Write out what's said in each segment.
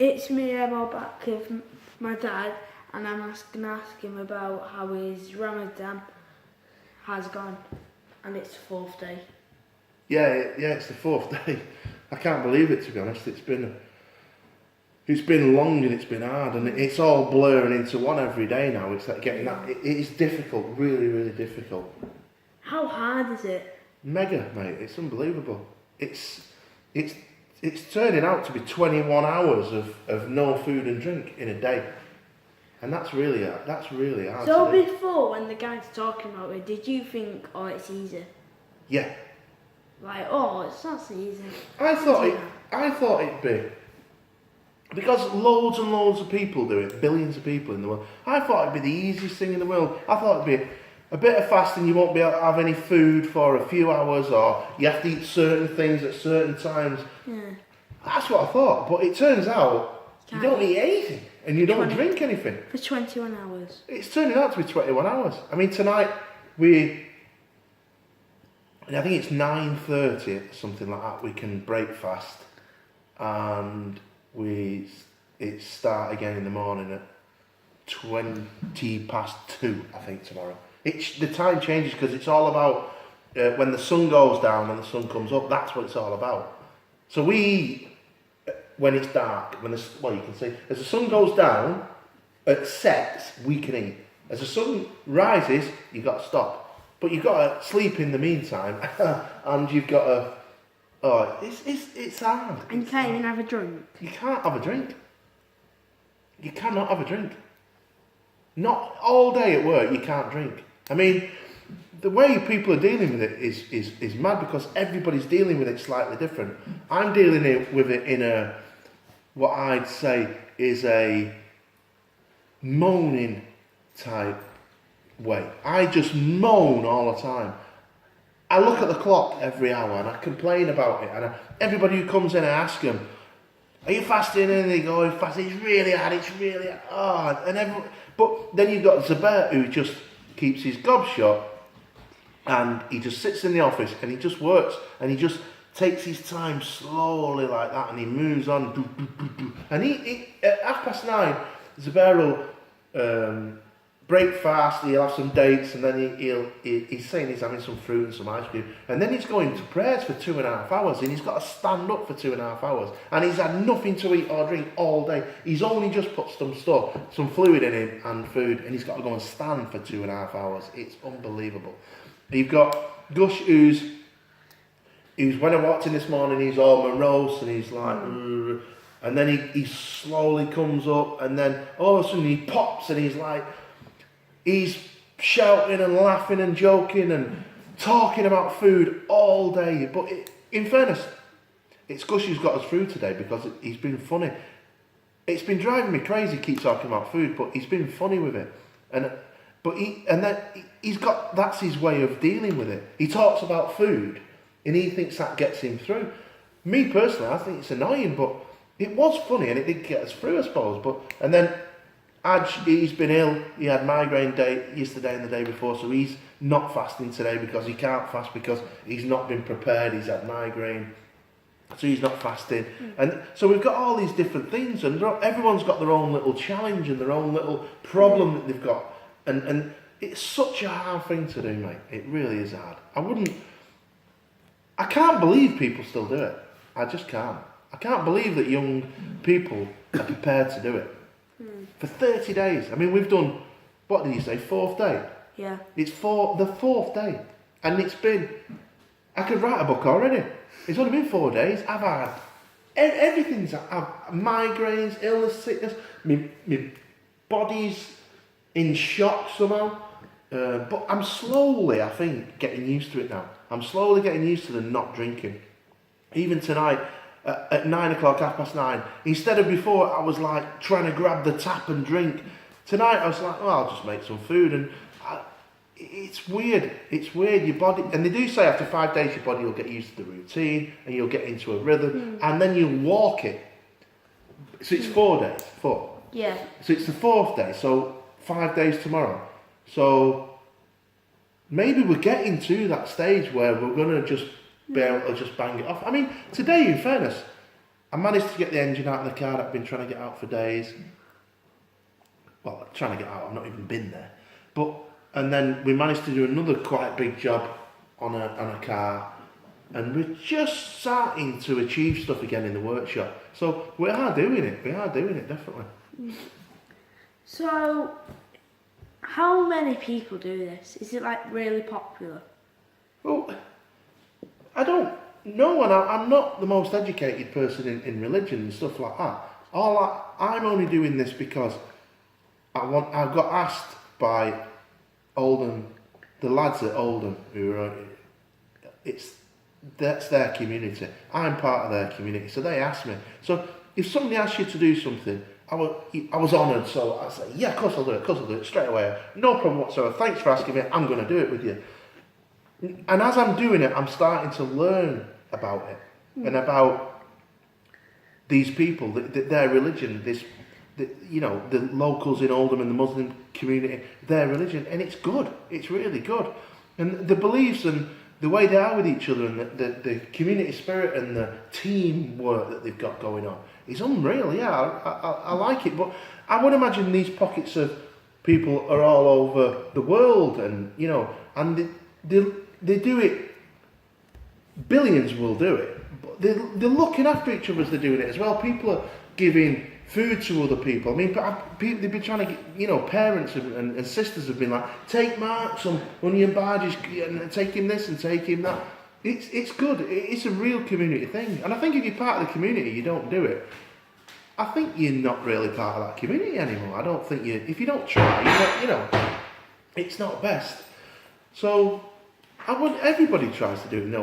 It's me, Emma, back with my dad, and I'm going to ask him about how his Ramadan has gone, and it's the 4th day. Yeah, it's the 4th day. I can't believe it, to be honest. It's been long and it's been hard, and it's all blurring into one every day now. It's like getting that. It is difficult, really, really difficult. How hard is it? Mega, mate. It's unbelievable. It's turning out to be 21 hours of no food and drink in a day, and that's really hard. So before, when the guy's talking about it, did you think, oh, it's easy? Yeah. Like, oh, it's not so easy. I thought it'd be, because loads and loads of people do it, billions of people in the world. I thought it'd be the easiest thing in the world. I thought it'd be a bit of fasting, you won't be able to have any food for a few hours, or you have to eat certain things at certain times. Yeah. That's what I thought, but it turns out you don't eat anything and you don't drink anything. For 21 hours. It's turning out to be 21 hours. I mean, tonight I think it's 9:30, something like that, we can break fast, and it start again in the morning at 2:20, I think, tomorrow. The time changes because it's all about when the sun goes down and the sun comes up. That's what it's all about. So we eat when it's dark. You can see as the sun goes down, it sets, we can eat. As the sun rises, you've got to stop. But you've got to sleep in the meantime, and you've got to. Oh, it's hard. And you can't even have a drink. You can't have a drink. You cannot have a drink. Not all day at work. You can't drink. I mean, the way people are dealing with it is mad, because everybody's dealing with it slightly different. I'm dealing with it in what I'd say is a moaning type way. I just moan all the time. I look at the clock every hour and I complain about it. And everybody who comes in, I ask them, "Are you fasting?" And they go, "I'm fasting. It's really hard. It's really hard." But then you've got Zubair, who just keeps his gob shut, and he just sits in the office and he just works, and he just takes his time slowly like that, and he moves on. And he at 9:30, Zubair will break fast, he'll have some dates, and then he's saying he's having some fruit and some ice cream, and then he's going to prayers for 2.5 hours, and he's got to stand up for 2.5 hours, and he's had nothing to eat or drink all day. He's only just put some fluid in him and food, and he's got to go and stand for 2.5 hours. It's unbelievable. You've got Gush, who's when I walked in this morning, he's all morose, and he's like, and then he slowly comes up, and then all of a sudden he pops, and he's shouting and laughing and joking and talking about food all day. But in fairness, it's Gush who's got us through today, because he's been funny. It's been driving me crazy, keep talking about food, but he's been funny with it. That's his way of dealing with it. He talks about food and he thinks that gets him through. Me personally, I think it's annoying, but it was funny and it did get us through, I suppose. And then he's been ill. He had migraine yesterday and the day before, so he's not fasting today because he can't fast because he's not been prepared. He's had migraine, so he's not fasting. And so we've got all these different things, and everyone's got their own little challenge and their own little problem that they've got. And it's such a hard thing to do, mate. It really is hard. I can't believe people still do it. I just can't. I can't believe that young people are prepared to do it. For 30 days. I mean, we've done, what did you say, 4th day? Yeah. It's the 4th day. And I could write a book already. It's only been 4 days. I've had I've migraines, illness, sickness. My body's in shock somehow. But I'm slowly, I think, getting used to it now. I'm slowly getting used to the not drinking. Even tonight, at 9 o'clock, 9:30, instead of before I was like trying to grab the tap and drink, tonight I was like, well, I'll just make some food. And it's weird. It's weird. Your body, and they do say after 5 days your body will get used to the routine and you'll get into a rhythm, and then you'll walk it. So it's 4 days. 4. Yeah. So it's the 4th day. So 5 days tomorrow. So maybe we're getting to that stage where we're gonna just be able to just bang it off. I mean, today, in fairness, I managed to get the engine out of the car that I've been trying to get out for days. Well, trying to get out, I've not even been there. And then we managed to do another quite big job on a car, and we're just starting to achieve stuff again in the workshop. So we are doing it, definitely. So, how many people do this? Is it like really popular? Well, I don't know, and I'm not the most educated person in religion and stuff like that. I'm only doing this because I got asked by Oldham, the lads at Oldham, who are, that's their community. I'm part of their community, so they asked me. So if somebody asks you to do something, I was honoured, so I said, yeah, of course I'll do it, straight away. No problem whatsoever. Thanks for asking me. I'm going to do it with you. And as I'm doing it, I'm starting to learn about it and about these people, their religion, the locals in Oldham and the Muslim community, their religion, and it's good. It's really good. And the beliefs and the way they are with each other and the community spirit and the teamwork that they've got going on is unreal. Yeah, I like it. But I would imagine these pockets of people are all over the world, and and they do it. Billions will do it. But they're looking after each other as they're doing it as well. People are giving food to other people. I mean, they've been trying to get, parents and sisters have been like, take Mark some onion barges and take him this and take him that. It's good. It's a real community thing. And I think if you're part of the community, you don't do it, I think you're not really part of that community anymore. I don't think if you don't try, it's not best. So everybody tries to do it.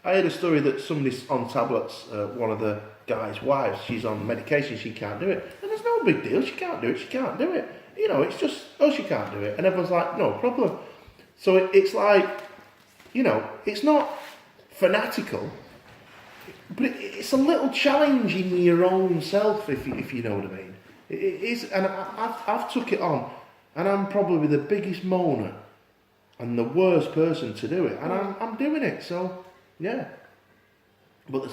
I heard a story that somebody's on tablets, one of the guy's wives, she's on medication, she can't do it. And there's no big deal, she can't do it. It's just, she can't do it. And everyone's like, no problem. So it's like, it's not fanatical, but it's a little challenge in your own self, if you know what I mean. It is, and I've took it on, and I'm probably the biggest moaner and the worst person to do it. And I'm doing it, so, yeah. But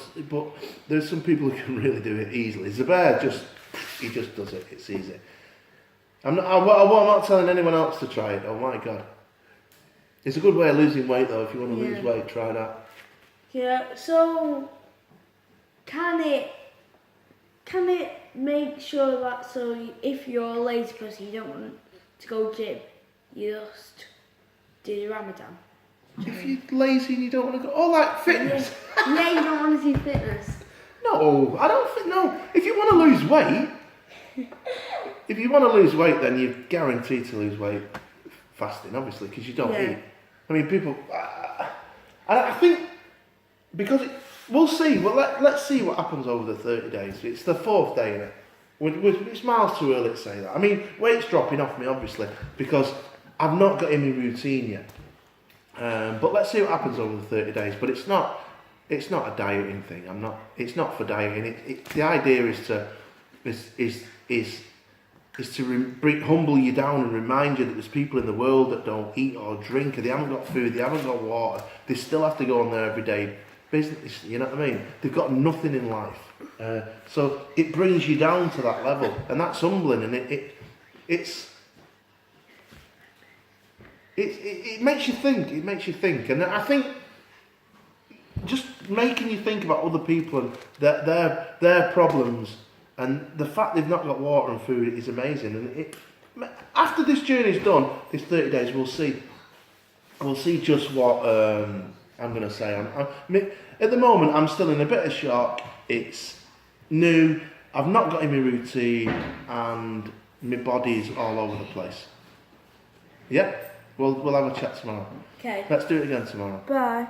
there's some people who can really do it easily. Zubair he just does it. It's easy. I'm not telling anyone else to try it. Oh my God. It's a good way of losing weight though. If you want to lose weight, try that. Yeah. So can it make sure that if you're a lazy person, you don't want to go gym, you just do the Ramadan? If you're lazy and you don't want to go, like fitness. Yeah, you don't want to do fitness. No, I don't think, no. If you want to lose weight, then you're guaranteed to lose weight fasting, obviously, because you don't eat. I mean, people, I think, because we'll see, let's see what happens over the 30 days. It's the 4th day, innit? It's miles too early to say that. I mean, weight's dropping off me, obviously, because I've not got in my routine yet. But let's see what happens over the 30 days. But it's not a dieting thing. It's not for dieting. The idea is to humble you down and remind you that there's people in the world that don't eat or drink, or they haven't got food, they haven't got water. They still have to go on their everyday business. You know what I mean? They've got nothing in life. So it brings you down to that level, and that's humbling. And it makes you think. It makes you think, and I think just making you think about other people and their problems, and the fact they've not got water and food is amazing. And after this journey's done, this 30 days, we'll see just what I'm going to say. At the moment, I'm still in a bit of shock. It's new. I've not got in my routine, and my body's all over the place. Yeah. We'll have a chat tomorrow. Okay. Let's do it again tomorrow. Bye.